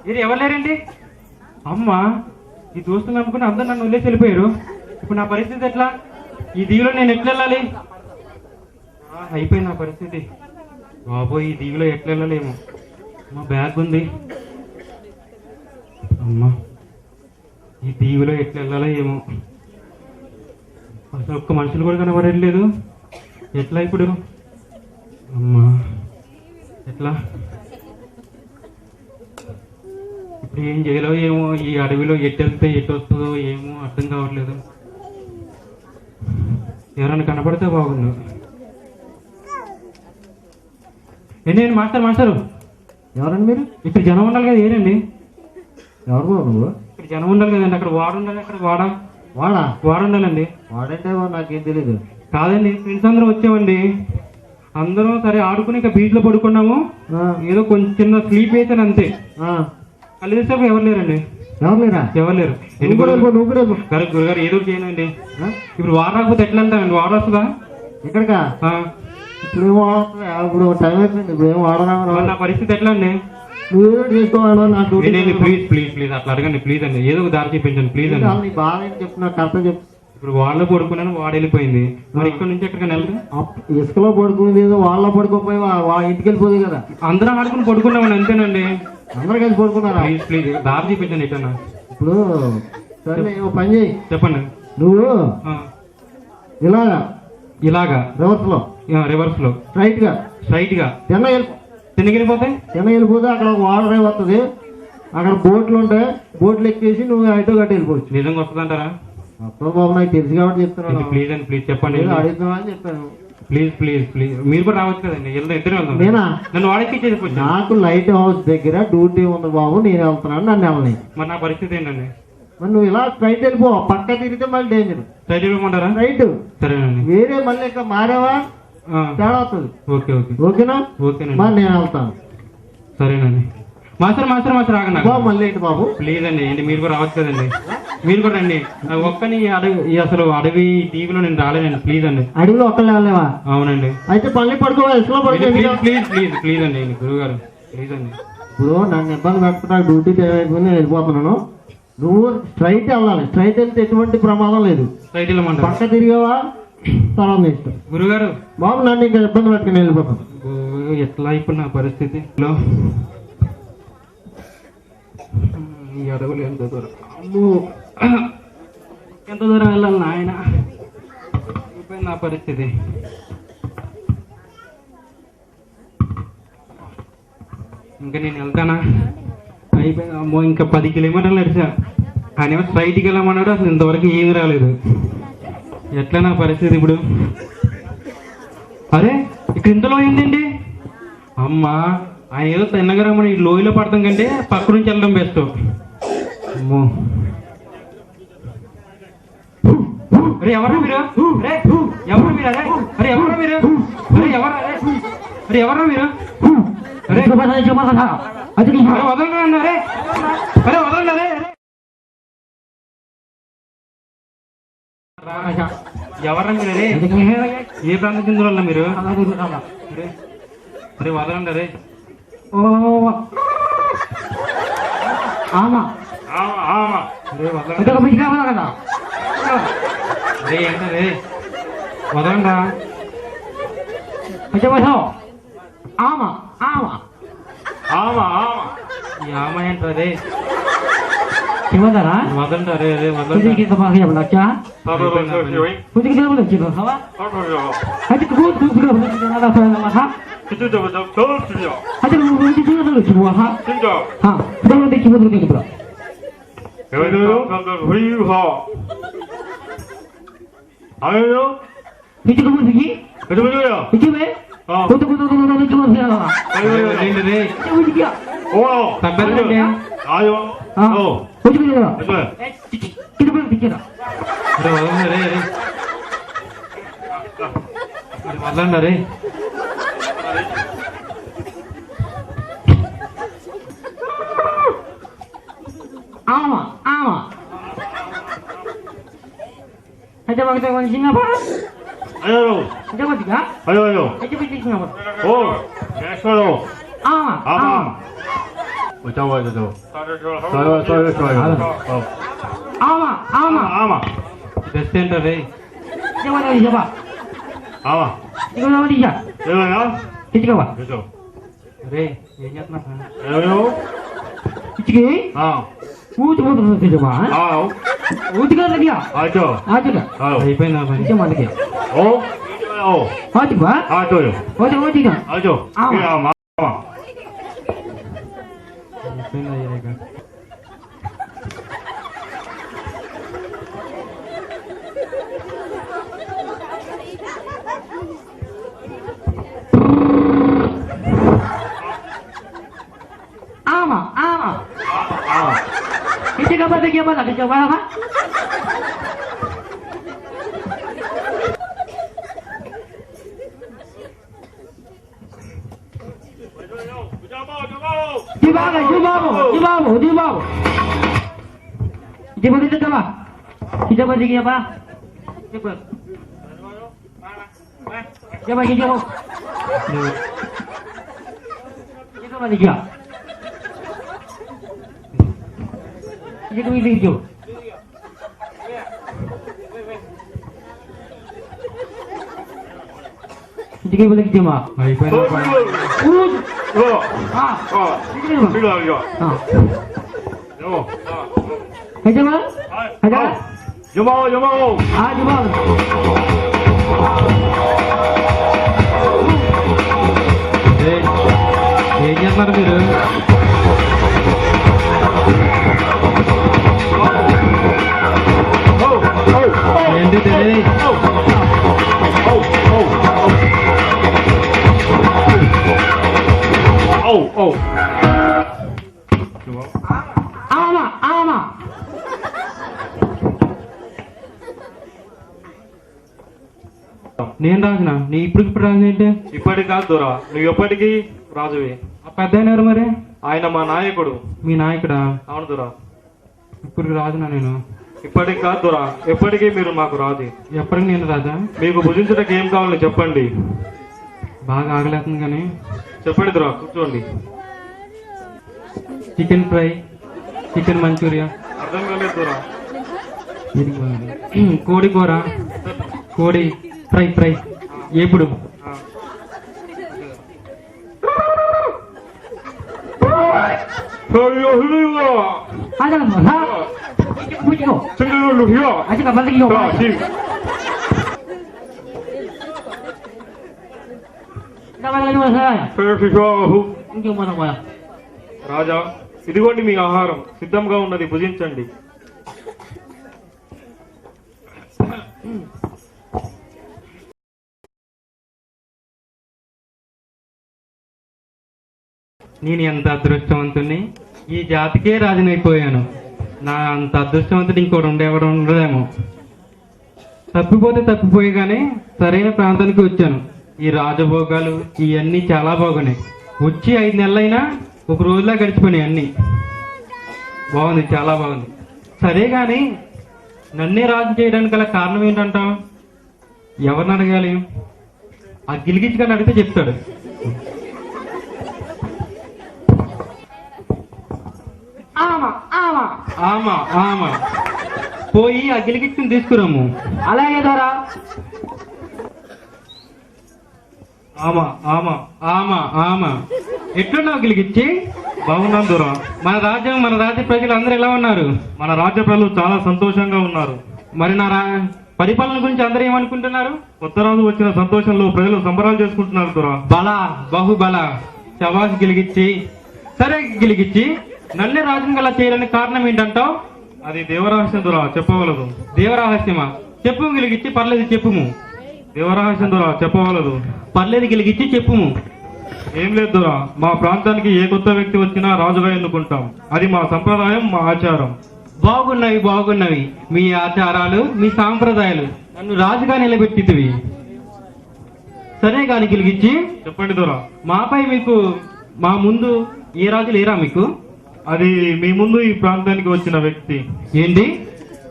మీరు ఎవరు లేరండి? అమ్మా, ఈ దోస్తులు నమ్ముకుని అందరూ నన్ను వదిలేసి వెళ్ళిపోయారు. ఇప్పుడు నా పరిస్థితి ఎట్లా? ఈ దీవిలో నేను ఎట్లా వెళ్ళాలి? అయిపోయింది నా పరిస్థితి. బాబోయ్, ఈ దీవిలో ఎట్లా వెళ్ళలేము. మా బ్యాగ్ ఉంది. అమ్మా, ఈ దీవిలో ఎట్లా వెళ్ళాలో ఏమో. అసలు ఒక్క మనుషులు కూడా కనబడలేదు. ఎట్లా ఇప్పుడు? అమ్మా, ఎట్లా ఇప్పుడు ఏం చేయాలో ఏమో. ఈ అడవిలో ఎటు వెళ్తే ఎటు వస్తుందో ఏమో అర్థం కావట్లేదు. ఎవరైనా కనపడితే బాగుండు. ఏంటండి మాస్టారు? ఎవరండి మీరు? ఇక్కడ జనం ఉండాలి కదా, ఏనండి? ఎవరు నువ్వు? ఇక్కడ జనం ఉండాలి కదండి. అక్కడ వాడు ఉండాలి. అక్కడ వాడు ఉండాలండి. వాడంటే నాకేం తెలీదు. కాదండి, ఫ్రెండ్స్ అందరం వచ్చామండి. అందరం సరే ఆడుకుని ఇక బీచ్ లో పడుకున్నాము. ఏదో కొంచెం చిన్న స్లీప్ వేసాను అంతే. కళ్ళు తీసేపు ఎవరు లేరండి. ఎవరు లేరు. గురుగారు ఏదో చేయనండి. ఇప్పుడు వారు రాకపోతే ఎట్లా వెళ్తానండి? వారు వస్తుందా ఇక్కడికా? ఇప్పుడు ఇప్పుడు టైం అయిపోయింది. ఇప్పుడు ఏం వాడరా? నా పరిస్థితి ఎట్లా అండి? నువ్వేదో చేసుకోవాలి. ప్లీజ్ అట్లా అడగండి. ప్లీజ్ అండి, ఏదో ఒక దారి చూపించండి ప్లీజ్ అండి. బాగా చెప్తున్నా, కరెక్ట్ చెప్పు. ఇప్పుడు వాళ్ళలో పడుకున్నాను, వాడు వెళ్ళిపోయింది. మరి ఇక్కడ నుంచి ఎక్కడికైనా వెళ్తాం? ఇసుకలో పడుకునేది ఏదో వాళ్ళ పడుకోపోయి ఇంటికి వెళ్ళిపోతుంది కదా. అందరం ఆడుకుని పడుకున్నామని అంతేనండి. అందరూ కలిసి పడుకున్నారా? ప్లీజ్ దారి చూపించండి ఎక్కడన్నా. ఇప్పుడు సరే పని చేయి. చెప్పండి. నువ్వు ఇలాగా రివర్స్ లో స్ట్రైట్ గా వెళ్ళిపోతే అక్కడ వాటర్ వస్తుంది. అక్కడ బోట్లు ఉంటాయి. బోట్లు ఎక్కేసి నువ్వు ఐటో గట్టి వెళ్ళిపోవచ్చు. నిజంగా వస్తుందంటారా? అప్పుడు బాబు నాకు తెలుసు కాబట్టి చెప్తున్నాను. ప్లీజ్ అండి, ప్లీజ్ చెప్పండి. అడుగుతున్నా అని చెప్పాను. ప్లీజ్ మీరు కూడా రావచ్చు కదండి. ఇద్దరు వెళ్తాం. నేనా? నన్ను వాడెక్కి నాకు లైట్ హౌస్ దగ్గర డ్యూటీ ఉంది బాబు, నేను వెళ్తున్నాను. నన్ను వెళ్ళని. మరి నా పరిస్థితి ఏంటండి? మరి నువ్వు ఇలా స్ట్రైట్ వెళ్ళిపో. పక్క తిరిగితే మళ్ళీ డేంజర్. స్ట్రైట్ వెళ్ళిపోమంటారా? రైట్. సరేనండి. వేరే మళ్ళీ ఇక్కడ మారేవా తేడా వస్తుంది. ఓకేనా? మరి నేను వెళ్తాను. సరేనండి. మాస్టర్ ఆగండి. మళ్ళీ ఏంటి బాబు? ప్లీజ్ అండి, ఏంటి మీరు కూడా రావచ్చు కదండి. మీరు కూడా రండి. ఒక్కని అసలు అడవి దీవిలో నేను రాలేనండి. ప్లీజ్ అండి. అడవిలో ఒక్కళ్ళు వెళ్ళలేవా? అవునండి. అయితే పళ్ళి పడుకోవాలి. ప్లీజ్ అండి గురువు గారు, ప్లీజ్ అండి. ఇప్పుడు నన్ను ఇబ్బంది పెట్టకుండా డ్యూటీ టైం అయిపోయింది, నేను వెళ్ళిపోతున్నాను. నువ్వు స్ట్రైట్ వెళ్ళాలి. స్ట్రైట్ వెళ్తే ఎటువంటి ప్రమాదం లేదు. స్ట్రైట్ వెళ్ళమంటారు. పక్క తిరిగావా తర్వాత ఇష్టం. గురుగారు బాబు నన్ను ఇంకా ఇబ్బంది పెట్టుకుని వెళ్ళిపోతాను. ఎట్లా ఇప్పుడు నా పరిస్థితి? ఈ అడవులు ఎంత దూరం? ఎంత దూరం వెళ్ళాలి నాయన? అయిపోయింది నా పరిస్థితి. ఇంకా నేను వెళ్తానా? అయిపోయింది. అమ్మో, ఇంకా 10 కిలోమీటర్లు నడిచా. ఆయన ఏమో స్ట్రైట్కి వెళ్ళమన్నాడు. అసలు ఇంతవరకు ఏమి రాలేదు. ఎట్లా నా పరిస్థితి ఇప్పుడు? అరే, ఇక్కడ ఇంతలో ఏంటండి? అమ్మా, ఆయన ఏదో తిన్నగా రమ్మని ఈ లోయలో పడతాం కంటే పక్క నుంచి వెళ్ళడం బెస్ట్. అమ్మో, అరే ఎవరా మీరు? ఎవరు మీరు? అరే ఎవరా మీరు? ఎవరా మీరు? వదలరా అన్నారే. అరే వదలరే. ఎవరా మీరు? ఏ ప్రాంతం చెందిన మీరు? అరే వదలండి. అరే ఏంటరే వదలండా. ఏంటరే వదండి. అరే అరే వదండి. వదలండి. ఆమా ఆమా బెస్ట్ ఏంటది చెప్పా చెప్పా ఇక తెచ్చుకోవా రే ఏం చేస్తున్నా ఇచ్చికి ఊతిపోతుంది తెచ్చుకోవా ఊతిగా దగ్గర ఆచుగా అయిపోయిందా మరి ఇచ్చే మనకి ఆచుగా ఓటి ఓటిగా అయిపోయిందా ఇక ఆమా ఆమా ఇచ్చిగా దగ్గర మన తెచ్చుకోవా Dibago, dibago, dibago, dibago. Dibago dito ka ba? Kita ba sige ba? Dibago. Dibago, dibago. Kita ba sige? Kita ba sige? Sige ba lagi ma? అయిపోయిందా Aja ba? Aja? Jumaw! Dibago. ఏం చేస్తున్నారు మీరు ఏంటి తెలియదు Ama, ama. నేను రాసిన నీ ఇప్పుడు రాసిన ఏంటి ఇప్పటికి కాదు దొరా నువ్వు ఎప్పటికీ రాజువే. ఆ పెద్ద ఆయన ఎవరు మరి ఆయన మా నాయకుడు. మీ నాయకుడా అవును దొరా. ఇప్పుడు రాజునా నేను ఇప్పటికి కాదు దొరా ఎప్పటికీ మీరు మాకు రాజు. ఎప్పటికి నేను రాజా మీకు భుజించడానికి ఏం కావాలో చెప్పండి. బాగా ఆగలేస్తుంది కానీ చెప్పండి దొరా కూర్చోండి. చికెన్ ఫ్రై చికెన్ మంచూరియా అర్థం కాలేదు దొరా. కోడి కూర కోడి ఫ్రై ఎప్పుడు Ada kan? Ha? Pujigo. Aja ka balik yo. Dapat lagi masalah. Injo mana mana. రాజా ఇదిగోండి మీ ఆహారం సిద్ధంగా ఉన్నది, భుజించండి. నేను ఎంత అదృష్టవంతుని ఈ జాతికే రాజునైపోయాను. నా అంత అదృష్టవంతుడు ఇంకోటి ఎవరు ఉండదేమో. తప్పిపోయి కానీ సరైన ప్రాంతానికి వచ్చాను. ఈ రాజభోగాలు ఇవన్నీ చాలా బాగున్నాయి. వచ్చి 5 నెలలైనా ఒక రోజులా గడిచిపోయినాయి అన్నీ. బాగుంది, చాలా బాగుంది. సరే కానీ నన్నే రాజు చేయడానికి గల కారణం ఏంటంటావు? ఎవరిని అడగాలి? ఆ గిలిగిచ్చి కానీ అడిగితే చెప్తాడు. ఆమా పోయి ఆ గిలిగిచ్చిని తీసుకురాము. అలాగే ద్వారా ఆమా ఎట్లున్నావు గిలిగిచ్చి? బాగున్నాం దొరా. మన రాజ్య ప్రజలు అందరూ ఎలా ఉన్నారు? మన రాజ్య ప్రజలు చాలా సంతోషంగా ఉన్నారు. మరి పరిపాలన గురించి అందరూ ఏమనుకుంటున్నారు? కొత్త రాజు వచ్చిన సంతోషంలో ప్రజలు సంబరాలు చేసుకుంటున్నారు దొరా. బహుబల శవాస్ గిలిగిచ్చి. సరే గిలిగిచ్చి నన్నే రాజుని గల చేయడానికి కారణం ఏంటంటావు? అది దేవరహస్యం దొరా, చెప్పవలదు. దేవరహస్యమా? చెప్పు గిలిగిచ్చి. పర్లేదు చెప్పుము. దేవరహస్యం దొరా, చెప్పవలదు. పర్లేదు గిలిగిచ్చి చెప్పుము. ఏం లేదు దొరా, మా ప్రాంతానికి ఏ కొత్త వ్యక్తి వచ్చినా రాజుగా ఎన్నుకుంటాం. అది మా సంప్రదాయం, మా ఆచారం. బాగున్నవి మీ ఆచారాలు, మీ సాంప్రదాయాలు. నన్ను రాజుగా నిలబెట్టితివి. సరే కాని గిలిగిచ్చి చెప్పండి దొరా. మాపై మీకు మా ముందు ఏ రాజు లేరా మీకు? అది మీ ముందు ఈ ప్రాంతానికి వచ్చిన వ్యక్తి. ఏంటి?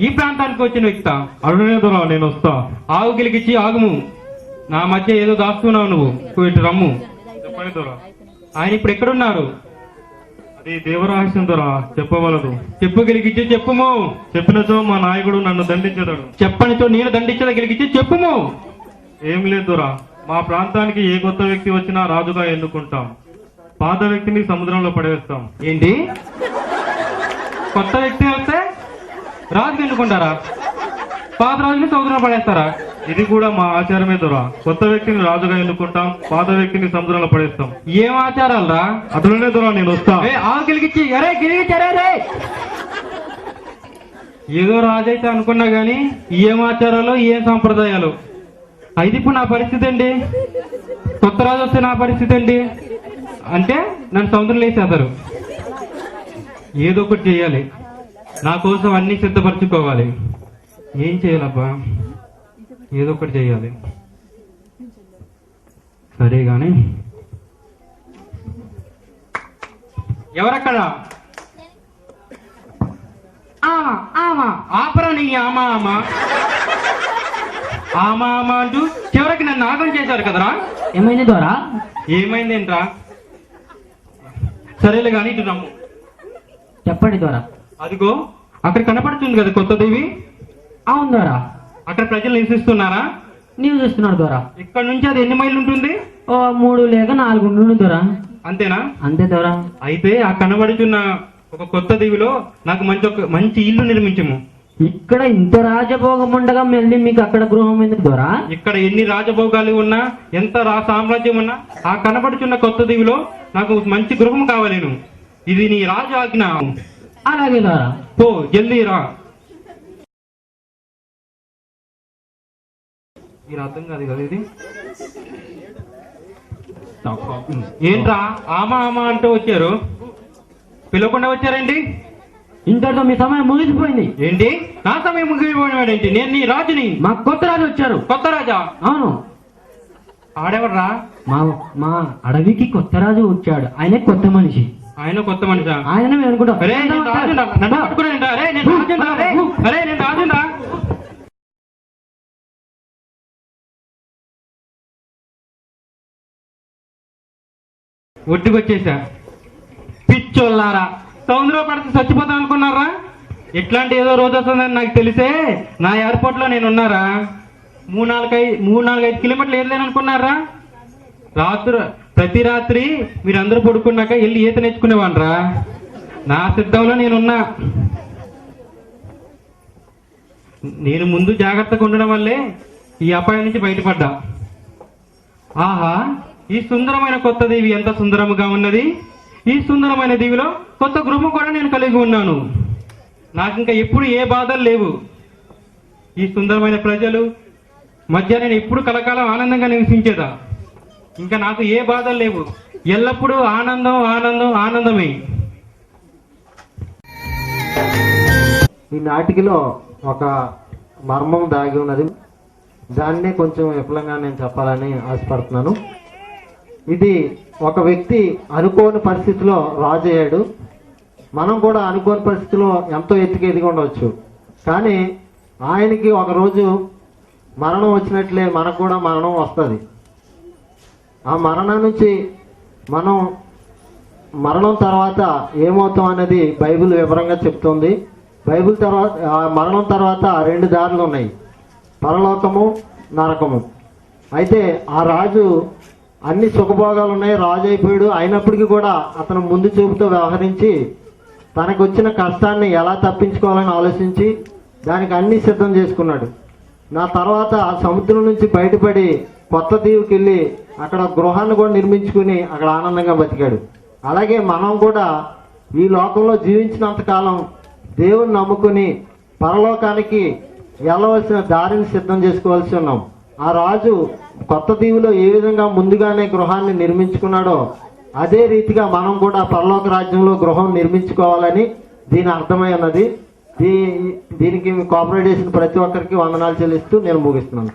ఈ ప్రాంతానికి వచ్చిన వ్యక్త? అడుగునే దొరా, నేను వస్తా. ఆగు గిలిగిచ్చి ఆగుము. నా మధ్య ఏదో దాస్తున్నావు నువ్వు. ఇటు రమ్ము. చెప్పండి దొరా. ఆయన ఇప్పుడు ఎక్కడున్నారు? అది దేవరహస్యం దొర, చెప్పవలదు. చెప్పగలిగితే చెప్పుము. చెప్పినచో మా నాయకుడు నన్ను దండించదడు. చెప్పనితో నేను దండించగలిగితే చెప్పుము. ఏం లేదు దొర, మా ప్రాంతానికి ఏ కొత్త వ్యక్తి వచ్చినా రాజుగా ఎన్నుకుంటాం. పాత వ్యక్తిని సముద్రంలో పడవేస్తాం. ఏంటి? కొత్త వ్యక్తి వస్తే రాజుకి ఎన్నుకుంటారా? పాత రాజుని సముద్రంలో పడేస్తారా? ఇది కూడా మా ఆచారమే దొర. కొత్త వ్యక్తిని రాజుగా ఎన్నుకుంటాం, పాత వ్యక్తిని సముద్రంలో పడేస్తాం. ఏం ఆచారాలు రా? అట్లనే దొర, నేను వస్తా. గెలిగించి గెలిగించారే. ఏదో రాజైతే అనుకున్నా గాని ఏం ఆచారాలు ఏం సాంప్రదాయాలు. అయితే ఇప్పుడు నా పరిస్థితి ఏంటి? కొత్త రాజు వస్తే నా పరిస్థితి ఏంటి అంటే నన్ను సముద్రంలో వేసేస్తారు. ఏదో ఒకటి చేయాలి, నా కోసం అన్ని సిద్ధపరచుకోవాలి. ఏం చేయాలబ్బా? ఏదో ఒకటి చేయాలి. సరే గాని ఎవరక్కడ? ఆమా ఆమా ఆపరా నీ ఆమా ఆమా ఆమా ఆమా అంటూ చివరికి నన్ను నాగం చేశారు కదరా. ఏమైంది దొరా? ఏమైందేంట్రా? సరేలే గాని ఇటు రమ్ము. చెప్పండి దొరా. అదిగో అక్కడ కనపడుతుంది కదా కొత్త దేవి. అవును దొరా. అక్కడ ప్రజలు నివసిస్తున్నారా? నీవు చూస్తున్నాడు దొరా. ఇక్కడ నుంచి అది ఎన్ని మైళ్ళు ఉంటుంది? ఓ 3 లేక 4 ఉండు దొరా. అంతేనా? అంతే దొరా. అయితే ఆ కనబడుచున్న ఒక కొత్త దీవిలో నాకు మంచి ఇల్లు నిర్మించము. ఇక్కడ ఇంత రాజభోగం ఉండగా మళ్ళీ మీకు అక్కడ గృహం ఎందుకు దొరా? ఇక్కడ ఎన్ని రాజభోగాలు ఉన్నా, ఎంత సామ్రాజ్యం ఉన్నా, ఆ కనబడుచున్న కొత్త దీవిలో నాకు మంచి గృహం కావాలేను. ఇది నీ రాజు ఆజ్ఞ. అలాగే దొరా. పో జల్దీ రా. ఈ అర్థం కాదు కదా ఇది. ఏంట్రా ఆమా ఆమా అంటూ వచ్చారు? పిలవకుండా వచ్చారండి? ఇంతటితో మీ సమయం ముగిసిపోయింది. ఏంటి నా సమయం ముగిపోయినాడేంటి? నేను నీ రాజుని. మాకు కొత్త రాజు వచ్చారు. కొత్త రాజా? అవును. ఆడెవర్రా? మా మా అడవికి కొత్త రాజు వచ్చాడు. ఆయనే కొత్త మనిషి. ఆయన కొత్త మనిషా? ఆయన మేము అనుకుంటాం. అరే నేను రాజుండా, నన్ను పట్టుకునేంటా? అరే నేను రాజుండా, అరే నేను రాజుండా. ఒడ్డుకొచ్చేసా. పిచ్చోళ్ళారా, సముద్రంలో పడితే చచ్చిపోతాం అనుకున్నారా? ఇట్లాంటి ఏదో రోజు వస్తుందని నాకు తెలిసే నా ఎయిర్పోర్ట్ లో నేను ఉన్నారా. 3-4-5 కిలోమీటర్లు ఏర్లేను అనుకున్నారా? ప్రతి రాత్రి మీరందరూ పడుకున్నాక వెళ్ళి ఈత నేర్చుకునేవాన్రా. నా సిద్ధంలో నేనున్నా. నేను ముందు జాగ్రత్తగా ఉండడం వల్లే ఈ అపాయం నుంచి బయటపడ్డా. ఆహా, ఈ సుందరమైన కొత్త దీవి ఎంత సుందరముగా ఉన్నది. ఈ సుందరమైన దీవిలో కొత్త గృహం కూడా నేను కలిగి ఉన్నాను. నాకు ఇంకా ఎప్పుడు ఏ బాధలు లేవు. ఈ సుందరమైన ప్రజలు మధ్య నేను ఎప్పుడు కలకాలం ఆనందంగా నివసించేదా. ఇంకా నాకు ఏ బాధలు లేవు. ఎల్లప్పుడూ ఆనందం ఆనందం ఆనందమే. ఈ నాటికలో ఒక మర్మం దాగి ఉన్నది. దాన్నే కొంచెం విపులంగా నేను చెప్పాలని ఆశపడుతున్నాను. ఇది ఒక వ్యక్తి అనుకోని పరిస్థితిలో రాజు అయ్యాడు. మనం కూడా అనుకోని పరిస్థితిలో ఎంతో ఎత్తుకు ఎదిగి ఉండవచ్చు. కానీ ఆయనకి ఒకరోజు మరణం వచ్చినట్లే మనకు కూడా మరణం వస్తుంది. ఆ మరణం నుంచి మరణం తర్వాత ఏమవుతాం అనేది బైబిల్ వివరంగా చెప్తుంది. బైబిల్ తర్వాత ఆ మరణం తర్వాత 2 దారులు ఉన్నాయి, పరలోకము, నరకము. అయితే ఆ రాజు అన్ని సుఖభోగాలు ఉన్నాయి, రాజు అయిపోయాడు. అయినప్పటికీ కూడా అతను ముందు చూపుతో వ్యవహరించి తనకు వచ్చిన కష్టాన్ని ఎలా తప్పించుకోవాలని ఆలోచించి దానికి అన్ని సిద్ధం చేసుకున్నాడు. నా తర్వాత సముద్రం నుంచి బయటపడి కొత్త దీవికి వెళ్ళి అక్కడ గృహాన్ని కూడా నిర్మించుకుని అక్కడ ఆనందంగా బతికాడు. అలాగే మనం కూడా ఈ లోకంలో జీవించినంతకాలం దేవుని నమ్ముకుని పరలోకానికి వెళ్ళవలసిన దారిని సిద్ధం చేసుకోవాల్సి ఉన్నాం. ఆ రాజు కొత్త దీవిలో ఏ విధంగా ముందుగానే గృహాన్ని నిర్మించుకున్నాడో అదే రీతిగా మనం కూడా పరలోక రాజ్యంలో గృహం నిర్మించుకోవాలని దీని అర్థమై ఉన్నది. దీనికి కోఆపరేట్ చేసిన ప్రతి ఒక్కరికి వందనాలు చెల్లిస్తూ నేను ముగిస్తున్నాను.